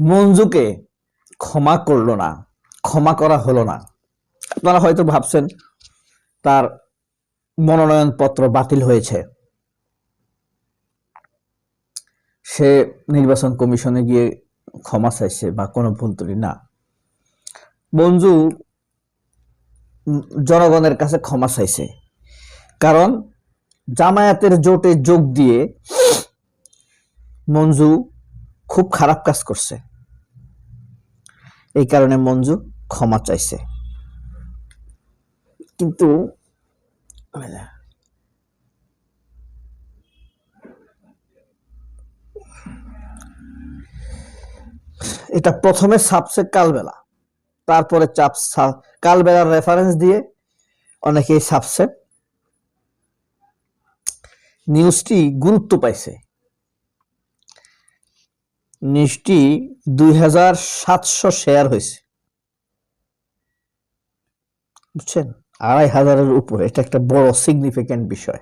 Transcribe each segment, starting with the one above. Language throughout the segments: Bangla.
মঞ্জুকে ক্ষমা করলো না, ক্ষমা করা হলো না। আপনারা হয়তো ভাবছেন তার মনোনয়ন পত্র বাতিল হয়েছে, সে নির্বাচন কমিশনে গিয়ে ক্ষমা চাইছে বা কোনো ভুল ত্রুটি না। মঞ্জু জনগণের কাছে ক্ষমা চাইছে, কারণ জামায়াতের জোটে যোগ দিয়ে মঞ্জু খুব খারাপ কাজ করছে, এই কারণে মঞ্জু ক্ষমা চাইছে। কিন্তু এটা প্রথমে ছাপছে কালবেলা, তারপরে কালবেলার রেফারেন্স দিয়ে অনেকেই ছাপছে। নিউজটি গুরুত্ব পাইছে, নিউজটি 2700 শেয়ার হয়েছে, বুঝছেন, 2500-এর উপরে। এটা একটা বড় সিগনিফিক্যান্ট বিষয়।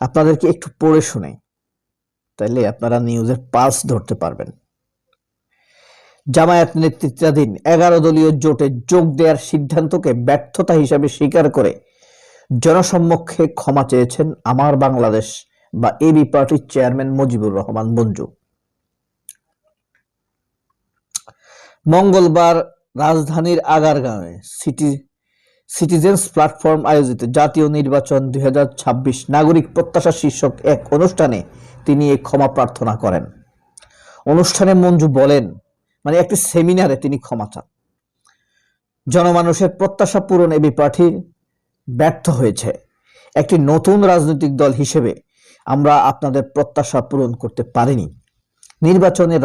আপনাদেরকে একটু পড়ে শুনাই, তাইলে আপনারা নিউজের পালস ধরতে পারবেন। জামায়াত নেতৃত্বাধীন 11 দলীয় জোটে যোগ দেওয়ার সিদ্ধান্তকে ব্যর্থতা হিসাবে স্বীকার করে জনসম্মুখে ক্ষমা চেয়েছেন আমার বাংলাদেশ বা এবি পার্টির চেয়ারম্যান মুজিবুর রহমান মঞ্জু। মঙ্গলবার রাজধানীর আগারগাঁওয়ে সিটিজেন্স প্ল্যাটফর্ম আয়োজিত জাতীয় নির্বাচন 2026 নাগরিক প্রত্যাশা শীর্ষক এক অনুষ্ঠানে তিনি এই ক্ষমা প্রার্থনা করেন। অনুষ্ঠানে মঞ্জু বলেন, মানে একটি সেমিনারে তিনি ক্ষমা চান। জনমানুষের প্রত্যাশা পূরণ এবি পার্টি ব্যর্থ হয়েছে। একটি নতুন রাজনৈতিক দল হিসেবে আমরা আপনাদের প্রত্যাশা পূরণ করতে পারিনি। নির্বাচনে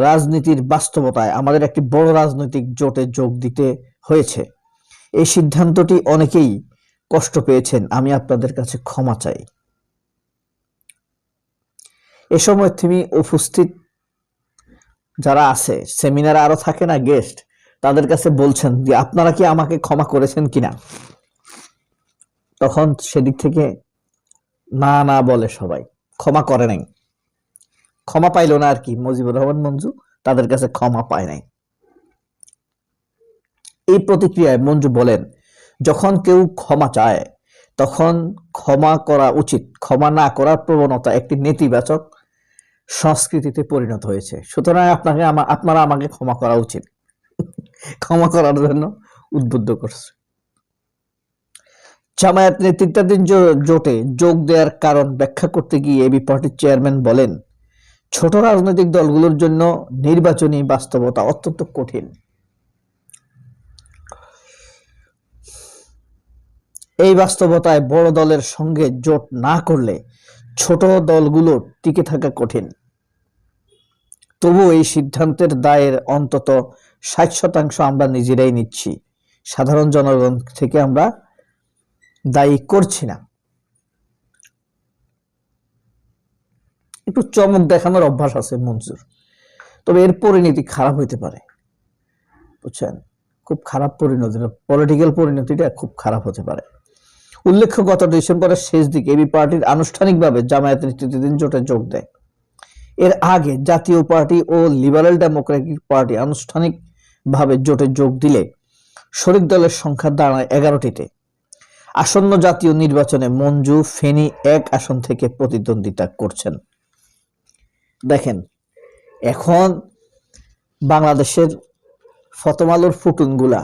রাজনীতির বাস্তবতায় আমাদের একটি বড় রাজনৈতিক জোটে যোগ দিতে হয়েছে। এই সিদ্ধান্তটি অনেকেই কষ্ট পেয়েছেন, আমি আপনাদের কাছে ক্ষমা চাই। এ সময় তিনি উপস্থিত যারা আছে, সেমিনারে আরো থাকে না গেস্ট, তাদের কাছে বলছেন যে আপনারা কি আমাকে ক্ষমা করেছেন কিনা। তখন সেদিক থেকে না না বলে সবাই, ক্ষমা করে নাই, ক্ষমা পাইল না আর কি। মুজিবুর রহমান মঞ্জু তাদের কাছে ক্ষমা পায় নাই। এই প্রতিক্রিয়ায় মঞ্জু বলেন, যখন কেউ ক্ষমা চায় তখন ক্ষমা করা উচিত। ক্ষমা না করার প্রবণতা একটি নেতিবাচক সংস্কৃতিতে পরিণত হয়েছে, সুতরাং আপনারা আমাকে ক্ষমা করা উচিত। ক্ষমা করার জন্য উদ্বুদ্ধ করছে। জামায়াত নেতৃত্বাধীন জোটে যোগ দেওয়ার কারণ ব্যাখ্যা করতে গিয়ে এবি পার্টির চেয়ারম্যান বলেন, ছোট রাজনৈতিক দলগুলোর জন্য নির্বাচনী বাস্তবতা অত্যন্ত কঠিন। এই বাস্তবতায় বড় দলের সঙ্গে জোট না করলে ছোট দলগুলো টিকে থাকা কঠিন। তবু এই সিদ্ধান্তের দায়ের অন্তত 60% আমরা নিজেরাই নিচ্ছি, সাধারণ জনগণ থেকে আমরা দায়ী করছি না। একটু চমক দেখানোর অভ্যাস আছে মঞ্জুর, তবে এর পরিণতি খারাপ হইতে পারে, বুঝছেন, খুব খারাপ পরিণতি, পলিটিক্যাল পরিণতিটা খুব খারাপ হতে পারে। উল্লেখ্য, গত ডিসেম্বরের শেষ দিকে এবি পার্টির আনুষ্ঠানিকভাবে জামায়াত নেতৃত্বাধীন জোটে যোগ দেয়। এর আগে জাতীয় পার্টি ও লিবারেল ডেমোক্রেটিক পার্টি আনুষ্ঠানিকভাবে জোটে যোগ দিলে শরিক দলের সংখ্যা দাঁড়ায় 11টিতে। আসন্ন জাতীয় নির্বাচনে মঞ্জু ফেনী 1 আসন থেকে প্রতিদ্বন্দ্বিতা করছেন। দেখেন, এখন বাংলাদেশের ফতমালুর ফুটুনগুলা,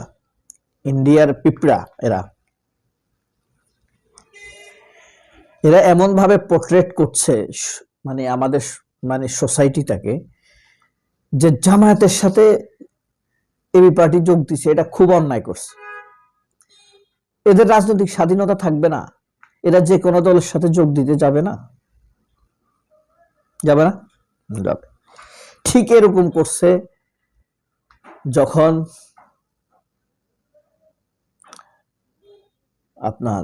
ইন্ডিয়ার পিঁপড়া, এরা এমন ভাবে পোর্ট্রেট করছে মানে আমাদের সোসাইটিটাকে, যে জামায়াতের সাথে এবি পার্টি যোগ দিছে, এটা খুব অন্যায় করছে। এদের রাজনৈতিক স্বাধীনতা থাকবে না, এরা যে কোনো দলের সাথে যোগ দিতে যাবে না, যাবে। ঠিক এরকম করছে যখন আপনার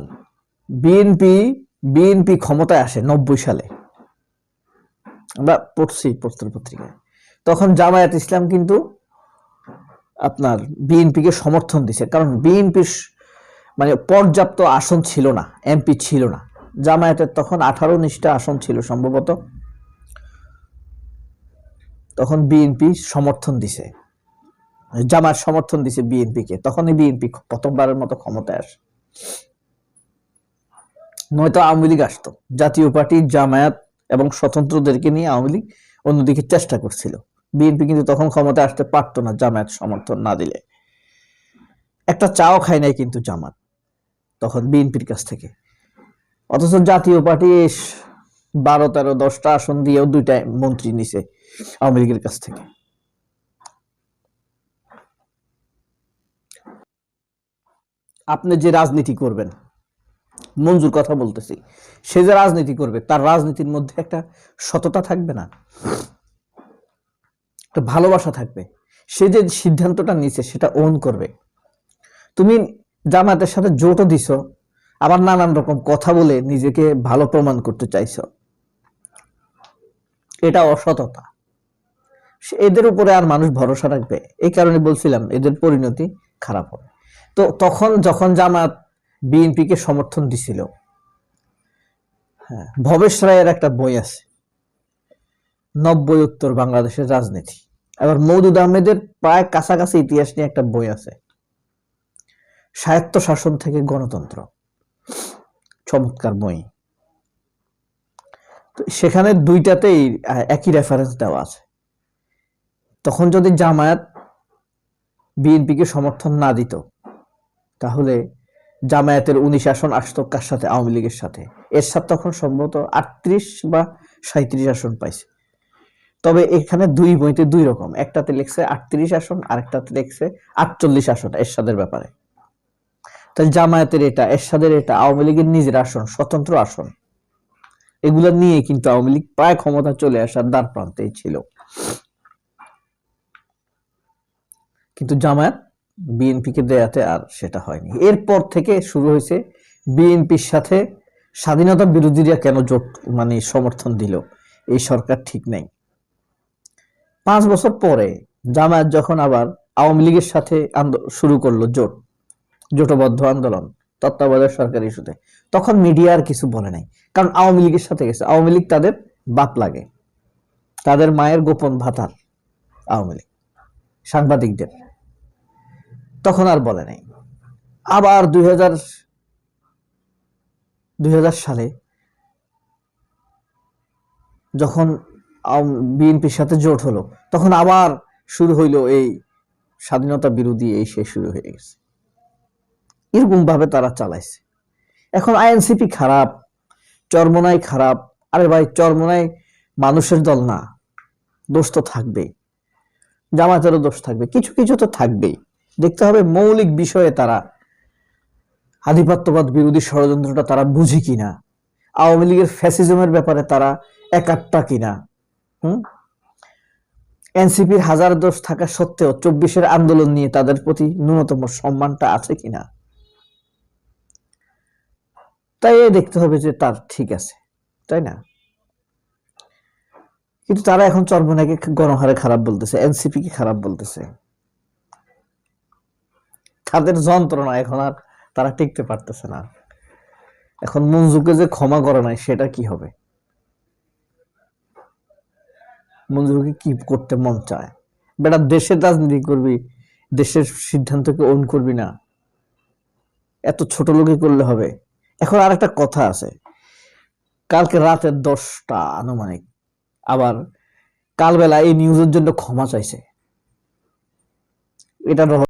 বিএনপি ক্ষমতায় আসে 90 সালে, আমরা পড়ছি পত্রিকায়, তখন জামায়াত ইসলাম কিন্তু আপনার বিএনপিকে সমর্থন দিছে, কারণ বিএনপির পর্যাপ্ত আসন ছিল না, এমপি ছিল না। জামায়াতের তখন 18-19টা আসন ছিল সম্ভবত, তখন বিএনপি সমর্থন দিছে, জামায়াত সমর্থন দিছে বিএনপিকে, তখনই বিএনপি প্রথমবারের মতো ক্ষমতায় আসে। নয়তো আওয়ামী লীগ আসতো, জাতীয় পার্টি, জামায়াত এবং স্বতন্ত্রদেরকে নিয়ে আওয়ামী লীগ অন্যদিকে চেষ্টা করছিল। বিএনপি কিন্তু তখন ক্ষমতায় আসতে পারতো না জামায়াত সমর্থন না দিলে। একটা চাও খায় নাই কিন্তু জামাত তখন বিএনপির কাছ থেকে। অথচ জাতীয় পার্টি 12, 13, 10টা আসন দিয়েও 2টা মন্ত্রী নিছে আওয়ামী লীগের কাছ থেকে। আপনি যে রাজনীতি করবেন, মঞ্জুর কথা বলতেছি, সে যে রাজনীতি করবে তার রাজনীতির মধ্যে একটা সততা থাকবে না, একটা ভালোবাসা থাকবে। সে যে সিদ্ধান্তটা নিছে সেটা ওন করবে। তুমি জামায়াতের সাথে জোটও দিছ, আবার নানান রকম কথা বলে নিজেকে ভালো প্রমাণ করতে চাইছ, এটা অসততা। এদের উপরে আর মানুষ ভরসা রাখবে? এই কারণে বলছিলাম এদের পরিণতি খারাপ হবে। তো তখন যখন জামায়াত বিএনপিকে সমর্থন দিছিল, হ্যাঁ, ভবেশ রায়ের একটা বই আছে 90 বাংলাদেশের রাজনীতি। আবার মওদুদ আহমেদের প্রায় কাছাকাছি ইতিহাস নিয়ে একটা বই আছে স্বায়ত্ত শাসন থেকে গণতন্ত্র, চমৎকার বই। তো সেখানে দুইটাতেই একই রেফারেন্স দেওয়া আছে। তখন যদি জামায়াত বিএনপিকে সমর্থন না দিত তাহলে জামায়াতের 19 আসন আসতো কার সাথে? আওয়ামী লীগের সাথে। এর সাথে তখন সম্ভবত 38 বা 37 আসন পাইছে। তবে এখানে দুই বইতে দুই রকম, একটাতে লিখছে 38 আসন, আরেকটাতে লিখছে 48 আসন এরশাদের ব্যাপারে। তাই জামায়াতের এটা, এরশাদের এটা, আওয়ামী লীগের নিজের আসন, স্বতন্ত্র আসন, এগুলো নিয়ে কিন্তু আওয়ামী লীগ প্রায় ক্ষমতা চলে আসার দ্বার প্রান্তেই ছিল। কিন্তু জামায়াত বিএনপিকে দেয়াতে আর সেটা হয়নি। এরপর থেকে শুরু হয়েছে বিএনপির সাথে স্বাধীনতা বিরোধীরা কেন জোট সমর্থন দিল, এই সরকার ঠিক নাই। 5 বছর পরে জামায়াত যখন আবার আওয়ামী লীগের সাথে শুরু করলো জোটবদ্ধ আন্দোলন তত্ত্বাবধায়ক সরকার ইস্যুতে, তখন মিডিয়া আর কিছু বলে নাই, কারণ আওয়ামী লীগের সাথে গেছে। আওয়ামী লীগ তাদের বাপ লাগে, তাদের মায়ের গোপন ভাতার আওয়ামী লীগ সাংবাদিকদের, তখন আর বলে নাই। আবার 2000 সালে যখন বিএনপির সাথে জোট হলো, তখন আবার শুরু হইলো এই স্বাধীনতা বিরোধী, এই শেষ শুরু হয়ে গেছে। এরকম ভাবে তারা চালাইছে। এখন আইএনসিপি খারাপ, চরমোনাই খারাপ। আরে ভাই, চরমোনাই মানুষের দল না, দোষ তো থাকবেই, জামায়াতেরও দোষ থাকবে, কিছু কিছু তো থাকবেই। দেখতে হবে মৌলিক বিষয়ে তারা আধিপত্যবাদ বিরোধী ষড়যন্ত্রটা তারা বুঝি কিনা, আওয়ামী লীগের ফ্যাসিজমের ব্যাপারে তারা একাট্টা কিনা, এনসিপির হাজার দোষ থাকা সত্ত্বেও 24-এর আন্দোলন নিয়ে তাদের প্রতি ন্যূনতম সম্মানটা আছে কিনা, তাই দেখতে হবে যে তার ঠিক আছে, তাই না? কিন্তু তারা এখন চরমোনাইকে গণহারে খারাপ বলতেছে, এনসিপি কে খারাপ বলতেছে। তাদের যন্ত্রণা এখন আর তারা টিকতে পারতেছে না। এখন মঞ্জুকে যে ক্ষমা করে নাই সেটা কি হবে? মঞ্জুকে কি করতে মন চায়? বেটা, দেশের রাজনীতি করবি, দেশের সিদ্ধান্তকে ওন করবি না, এত ছোট লোকই করলে হবে? এখন আর একটা কথা আছে, কালকে রাতে 10টা আনুমানিক আবার কালবেলা এই নিউজের জন্য ক্ষমা চাইছে। এটা